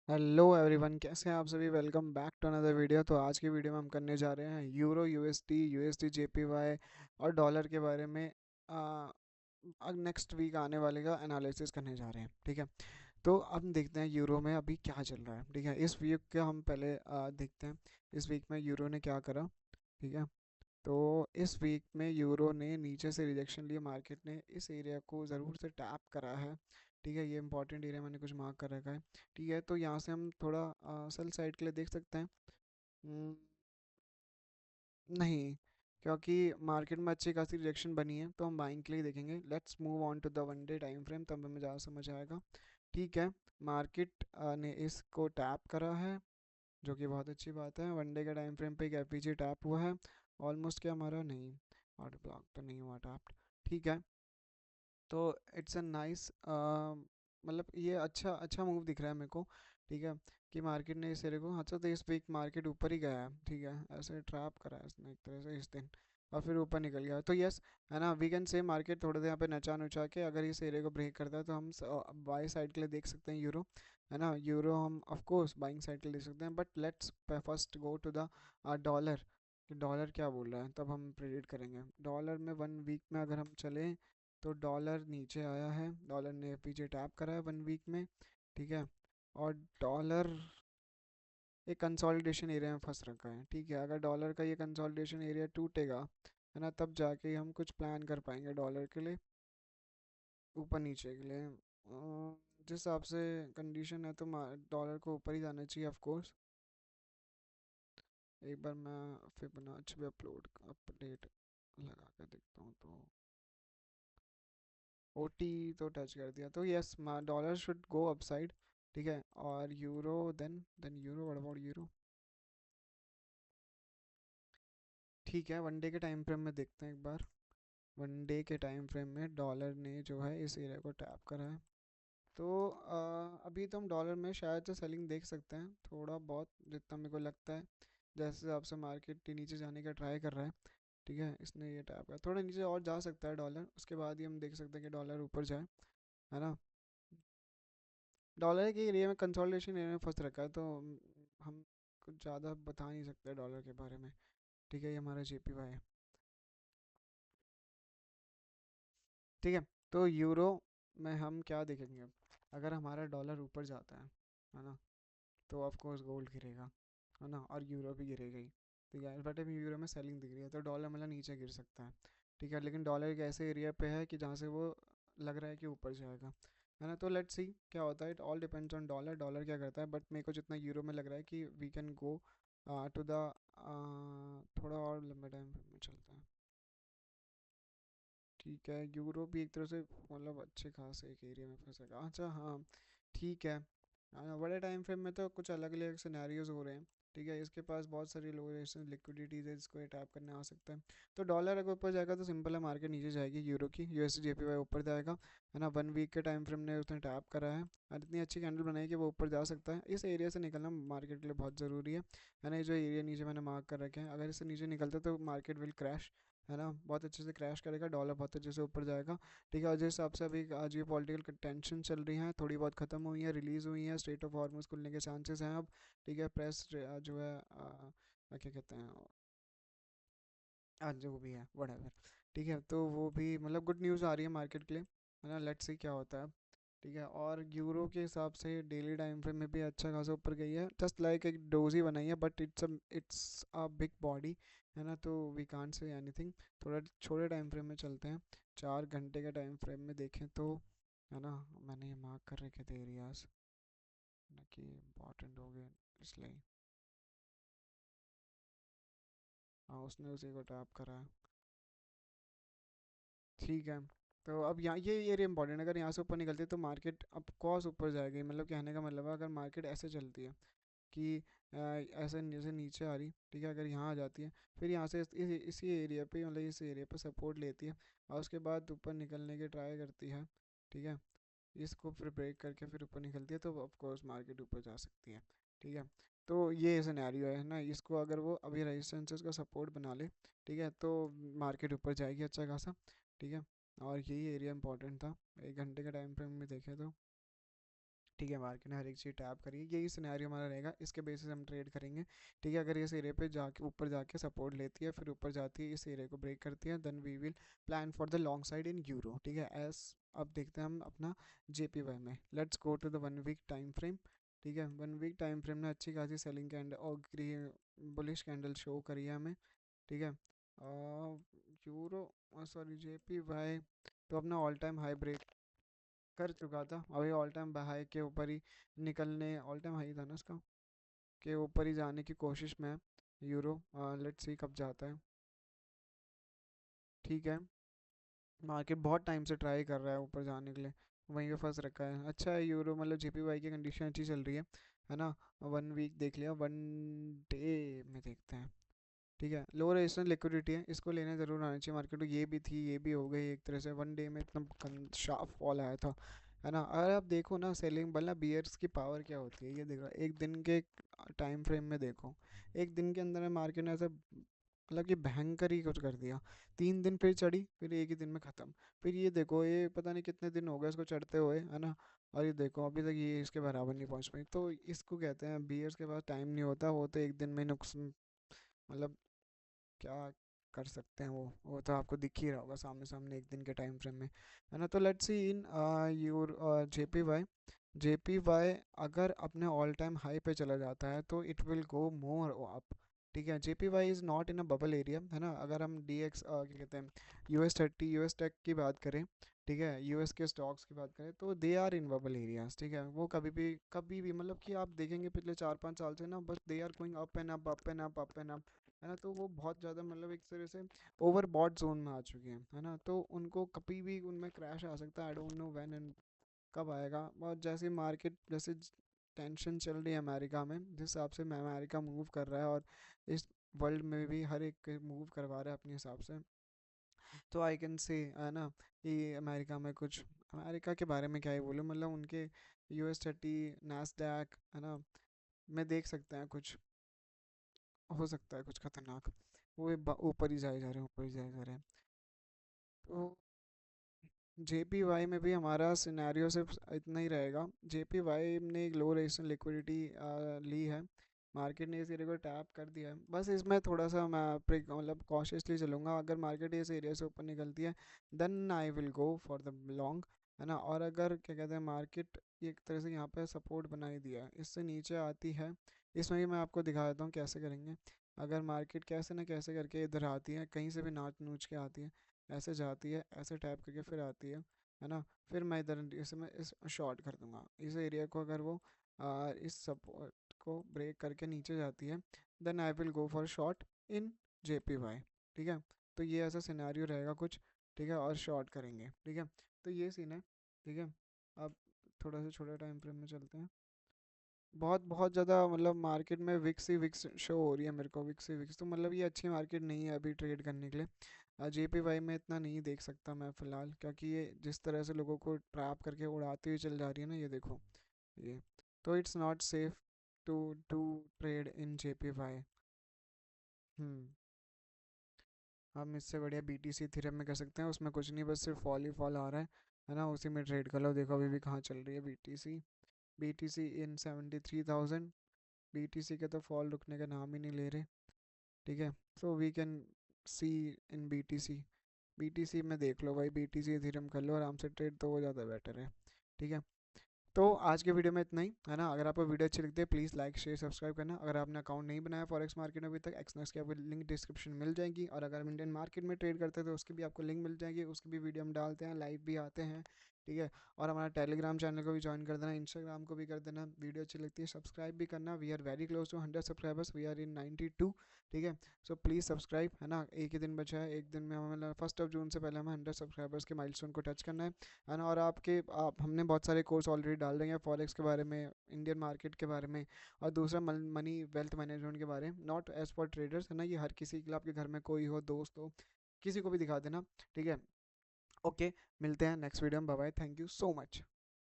Hello everyone, कैसे हैं आप सभी। Welcome back to another video. तो आज की वीडियो में हम करने जा रहे हैं यूरो यूएसडी यूएसडी जेपीवाई और डॉलर के बारे में नेक्स्ट वीक आने वाले का एनालिसिस करने जा रहे हैं। ठीक है, तो अब देखते हैं यूरो में अभी क्या चल रहा है। ठीक है, इस वीक का हम पहले देखते हैं इस वीक में यूरो ने क्या करा। ठीक है, तो इस वीक में यूरो ने नीचे से रिजेक्शन लिए, मार्केट ने इस एरिया को ज़रूर से टैप करा है। ठीक है, ये इंपॉर्टेंट एरिया मैंने कुछ मार्क कर रखा है। ठीक है, तो यहाँ से हम थोड़ा सेल साइड के लिए देख सकते हैं। हम्म, नहीं, क्योंकि मार्केट में अच्छी खासी रिजेक्शन बनी है तो हम बाइंग के लिए देखेंगे। Let's move on to the one day time frame, तब हमें ज़्यादा समझ आएगा। ठीक है, मार्केट ने इसको टैप करा है, जो कि बहुत अच्छी बात है। वन डे के टाइम फ्रेम पे एक एफवीजी टैप हुआ है। ऑलमोस्ट क्या हमारा नहीं, ऑर्डर ब्लॉक तो नहीं हुआ टैप। ठीक है, तो इट्स अ नाइस, मतलब ये अच्छा अच्छा मूव दिख रहा है मेरे को। ठीक है, कि मार्केट ने इस एरिया को, अच्छा तो इस वीक मार्केट ऊपर ही गया है। ठीक है, ऐसे ट्रैप करा है इसने एक तरह से इस दिन, और फिर ऊपर निकल गया। तो यस, है ना, वी कैन से मार्केट थोड़े देर यहाँ पे नचा नुचा के अगर इस एरिया को ब्रेक करता है तो हम बाई साइड के लिए देख सकते हैं यूरो। है ना, यूरो हम ऑफ कोर्स बाइंग साइड के लिए देख सकते हैं, but let's first go to the dollar. Dollar क्या बोल रहा है तब हम प्रेडिक्ट करेंगे। डॉलर में वन वीक में अगर हम चलें तो डॉलर नीचे आया है, डॉलर ने पीछे टैप करा है वन वीक में। ठीक है, और डॉलर एक कंसोलिडेशन एरिया में फंस रखा है। ठीक है, अगर डॉलर का ये कंसोलिडेशन एरिया टूटेगा, है ना, तब जाके हम कुछ प्लान कर पाएंगे डॉलर के लिए, ऊपर नीचे के लिए। जिस हिसाब से कंडीशन है तो डॉलर को ऊपर ही जाना चाहिए ऑफ कोर्स। एक बार मैं फिबोनाची भी अपडेट लगा कर देखता हूँ तो ओटी तो टच कर दिया, तो yes dollar should go upside. ठीक है, और euro, then euro, what about euro. ठीक है, वन डे के टाइम फ्रेम में देखते हैं एक बार। वन डे के टाइम फ्रेम में डॉलर ने जो है इस एरिया को टैप करा है। तो अभी तो हम डॉलर में शायद से सेलिंग देख सकते हैं थोड़ा बहुत, जितना मेरे को लगता है। जैसे आपसे मार्केट नीचे जाने का ट्राई कर रहा है। ठीक है, इसने ये टैप करा, थोड़ा नीचे और जा सकता है डॉलर, उसके बाद ही हम देख सकते हैं कि डॉलर ऊपर जाए। है ना, डॉलर के एरिया में कंसोलिडेशन एरिया में फंस रखा है, तो हम कुछ ज़्यादा बता नहीं सकते डॉलर के बारे में। ठीक है, ये हमारा जेपीवाई है। ठीक है, तो यूरो में हम क्या देखेंगे अब। अगर हमारा डॉलर ऊपर जाता है ना, तो ऑफ कोर्स गोल्ड गिरेगा, है ना, और यूरो भी गिरेगा ही। ठीक है, बट अभी यूरो में सेलिंग दिख रही है तो डॉलर मतलब नीचे गिर सकता है। ठीक है, लेकिन डॉलर एक ऐसे एरिया पे है कि जहाँ से वो लग रहा है कि ऊपर जाएगा। है ना, तो लेट्स सी क्या होता है। It all depends on dollar, dollar क्या करता है। बट मेरे को जितना यूरो में लग रहा है कि we can go to the, थोड़ा और लंबे टाइम में चलता है। ठीक है, यूरो भी एक तरह से मतलब अच्छे खासे एक एरिया में फंसेगा। अच्छा हाँ, ठीक है। बड़े टाइम फ्रेम में तो कुछ अलग अलग सिनेरियोज हो रहे हैं। ठीक है, इसके पास बहुत सारी लो लिक्विडिटीज है जिसको ये टैप करने आ सकता है। तो डॉलर अगर ऊपर जाएगा तो सिंपल है, मार्केट नीचे जाएगी यूरो की, यूएसडी जेपीवाई ऊपर जाएगा। है ना, वन वीक के टाइम फ्रेम ने उसने टैप करा है और इतनी अच्छी कैंडल बनाई कि वो ऊपर जा सकता है। इस एरिया से निकलना मार्केट के लिए बहुत ज़रूरी है ना। ये जो एरिया नीचे मैंने मार्क कर रखे हैं, अगर इससे नीचे निकलता है तो मार्केट विल क्रैश। है ना, बहुत अच्छे से क्रैश करेगा, डॉलर बहुत अच्छे से ऊपर जाएगा। ठीक है, और जिस हिसाब से अभी आज ये पॉलिटिकल टेंशन चल रही हैं थोड़ी बहुत ख़त्म हुई है, रिलीज़ हुई है, स्ट्रेट ऑफ हॉर्मस खुलने के चांसेस हैं अब। ठीक है, प्रेस जो है क्या कहते हैं, आज जो भी है वड़ेवर। ठीक है, तो वो भी मतलब गुड न्यूज़ आ रही है मार्केट के लिए। है ना, लेट्स सी क्या होता है अब। ठीक है, और यूरो के हिसाब से डेली टाइम फ्रेम में भी अच्छा खासा ऊपर गई है, जस्ट लाइक एक डोज ही बनाई है, but it's a big body. है ना, तो वी कांट से एनीथिंग। थोड़ा छोटे टाइम फ्रेम में चलते हैं, 4 घंटे के टाइम फ्रेम में देखें तो। है ना, मैंने ये मार्क कर रखे थे एरियाज ना कि इम्पोर्टेंट हो गए, इसलिए। हाँ, उसने उसी को टैप करा है। ठीक है, तो अब यहाँ ये एरिया इंपॉर्टेंट है। अगर यहाँ से ऊपर निकलती है तो मार्केट अब कॉस ऊपर जाएगी, मतलब कहने का मतलब है अगर मार्केट ऐसे चलती है कि ऐसे जैसे नीचे आ रही। ठीक है, अगर यहाँ आ जाती है, फिर यहाँ से इसी एरिया पे, मतलब इस एरिया पे सपोर्ट लेती है, और उसके बाद ऊपर निकलने की ट्राई करती है। ठीक है, इसको फिर ब्रेक करके फिर ऊपर निकलती है तो ऑफ कोर्स मार्केट ऊपर जा सकती है। ठीक है, तो ये सिनेरियो है ना, इसको अगर वो अभी रेजिस्टेंसेस का सपोर्ट बना ले, ठीक है, तो मार्केट ऊपर जाएगी अच्छा खासा। ठीक है, और यही एरिया इंपॉर्टेंट था 1 घंटे के टाइम फ्रेम में देखें तो। ठीक है, मार्केट ने हर एक चीज़ टैप करी, यही सिनेरियो हमारा रहेगा, इसके बेसिस हम ट्रेड करेंगे। ठीक है, अगर इस एरिया पे जाके ऊपर जाके सपोर्ट लेती है, फिर ऊपर जाती है, इस एरिया को ब्रेक करती है, then we will plan for the long side in euro. ठीक है, एस अब देखते हैं हम अपना JPY में। Let's go to the 1 week time frame. ठीक है, 1 वीक टाइम फ्रेम में अच्छी खासी सेलिंग कैंडल और बुलिश कैंडल शो करी है हमें। ठीक है, यूरो सॉरी JPY तो अपना ऑल टाइम हाई ब्रेक कर चुका था, अभी ऑल टाइम हाई के ऊपर ही निकलने, ऑल टाइम हाई था ना इसका, के ऊपर ही जाने की कोशिश में है यूरो। लेट्स सी कब जाता है। ठीक है, मार्केट बहुत टाइम से ट्राई कर रहा है ऊपर जाने के लिए, वहीं पे फंस रखा है। अच्छा है यूरो, मतलब JPY की कंडीशन अच्छी चल रही है ना। 1 वीक देख लिया, 1 डे में देखते हैं। ठीक है, लो रेजिस्टेंस लिक्विडिटी है, इसको लेने ज़रूर आना चाहिए मार्केट को, ये भी थी ये भी हो गई एक तरह से। 1 डे में इतना शार्प फॉल आया था, है ना। अगर आप देखो ना सेलिंग मतलब बियर्स की पावर क्या होती है, ये देखो एक दिन के टाइम फ्रेम में देखो, एक दिन के अंदर मार्केट ने ऐसा मतलब कि भयंकर ही कुछ कर दिया। 3 दिन फिर चढ़ी, फिर एक ही दिन में ख़त्म। फिर ये देखो, ये पता नहीं कितने दिन हो गए इसको चढ़ते हुए, है ना। और ये देखो अभी तक ये इसके बराबर नहीं पहुंच पाई, तो इसको कहते हैं बियर्स के पास टाइम नहीं होता, वो तो एक दिन में नुकसान, मतलब क्या कर सकते हैं वो तो आपको दिख ही रहा होगा सामने सामने एक दिन के टाइम फ्रेम में, है ना। तो let's see in your JPY अगर अपने ऑल टाइम हाई पे चला जाता है तो it will go more up. ठीक है, JPY is not in a bubble area, है ना। अगर हम क्या कहते हैं US30 US टेक की बात करें, ठीक है, US के स्टॉक्स की बात करें, तो they are in bubble areas. ठीक है, वो कभी भी मतलब कि आप देखेंगे पिछले 4-5 साल से ना, बस they are going up and up up and up up and up, है ना। तो वो बहुत ज़्यादा मतलब एक तरह से ओवर बॉट जोन में आ चुके हैं, है ना। तो उनको कभी भी उनमें क्रैश आ सकता है, I don't know when and कब आएगा। और जैसे मार्केट जैसे टेंशन चल रही है अमेरिका में, जिस हिसाब से अमेरिका मूव कर रहा है, और इस वर्ल्ड में भी हर एक मूव करवा रहा है अपने हिसाब से, तो आई कैन से, है ना, कि अमेरिका में कुछ, अमेरिका के बारे में क्या ही बोलूँ, मतलब उनके US30 नैस्डैक, है ना, में देख सकते हैं कुछ हो सकता है कुछ खतरनाक, वो ऊपर ही जाए जा रहे हैं, ऊपर ही जाए जा रहे हैं। तो JPY में भी हमारा सिनेरियो सिर्फ इतना ही रहेगा। JPY ने एक लो रेजिस्टेंस लिक्विडिटी ली है, मार्केट ने इस एरिया को टैप कर दिया है, बस इसमें थोड़ा सा मैं मतलब कॉशियसली चलूँगा। अगर मार्केट इस एरिया से ऊपर निकलती है then I will go for the long, है ना। और अगर क्या कहते हैं मार्केट एक तरह से यहाँ पे सपोर्ट बनाई दिया है, इससे नीचे आती है, इसमें भी मैं आपको दिखा देता हूँ कैसे करेंगे। अगर मार्केट कैसे ना कैसे करके इधर आती है, कहीं से भी नाच नूच के आती है, ऐसे जाती है, ऐसे टैप करके फिर आती है ना, फिर मैं इधर इसमें इस शॉर्ट कर दूंगा इस एरिया को। अगर वो इस सपोर्ट को ब्रेक करके नीचे जाती है, then I will go for short in JPY। ठीक है, तो ये ऐसा सिनेरियो रहेगा कुछ। ठीक है, और शॉर्ट करेंगे। ठीक है, तो ये सीन है। ठीक है, अब थोड़ा सा छोटा टाइम फ्रेम में चलते हैं। बहुत बहुत ज़्यादा मतलब मार्केट में विक्स ही विक्स शो हो रही है मेरे को, विक्स ही विक्स, तो मतलब ये अच्छी मार्केट नहीं है अभी ट्रेड करने के लिए। JPY में इतना नहीं देख सकता मैं फ़िलहाल, क्योंकि ये जिस तरह से लोगों को ट्रैप करके उड़ाती हुई चल जा रही है ना, ये देखो ये, तो it's not safe to to trade in JPY। Hmm, हम इससे बढ़िया BTC थ्योरम में कर सकते हैं, उसमें कुछ नहीं, बस सिर्फ फॉल ही फॉल आ रहा है ना, उसी में ट्रेड कर लो। देखो अभी भी कहाँ चल रही है BTC इन 73,000, BTC के तो फॉल रुकने का नाम ही नहीं ले रहे। ठीक है, so we can see in BTC में देख लो भाई, BTC इथेरियम कर लो आराम से ट्रेड, तो वो ज़्यादा बेटर है। ठीक है, तो आज के वीडियो में इतना ही, है ना। अगर आपको वीडियो अच्छी लगती है प्लीज़ लाइक शेयर सब्सक्राइब करना। अगर आपने अकाउंट नहीं बनाया फॉरेक्स मार्केट में अभी तक, एक्सनेस की आपको लिंक डिस्क्रिप्शन में मिल जाएगी। और अगर हम इंडियन मार्केट में ट्रेड करते हैं तो उसकी भी आपको लिंक मिल जाएगी, उसकी भी वीडियो हम डालते हैं, लाइव भी आते हैं। ठीक है, और हमारा टेलीग्राम चैनल को भी ज्वाइन कर देना, इंस्टाग्राम को भी कर देना। वीडियो अच्छी लगती है सब्सक्राइब भी करना। We are very close to 100 subscribers, we are in 92। ठीक है, सो प्लीज़ सब्सक्राइब, है ना। एक ही दिन बचा है, एक दिन में हमें 1 जून से पहले हमें 100 सब्सक्राइबर्स के माइलस्टोन को टच करना है ना। और आप हमने बहुत सारे कोर्स ऑलरेडी डाल रहे हैं फॉरेक्स के बारे में, इंडियन मार्केट के बारे में, और दूसरा मनी वेल्थ मैनेजमेंट के बारे में, नॉट एज फॉर ट्रेडर्स, है ना। ये हर किसी के लिए, आपके घर में कोई हो, दोस्त हो, किसी को भी दिखा देना। ठीक है, ओके, मिलते हैं नेक्स्ट वीडियो में, bye bye, thank you so much.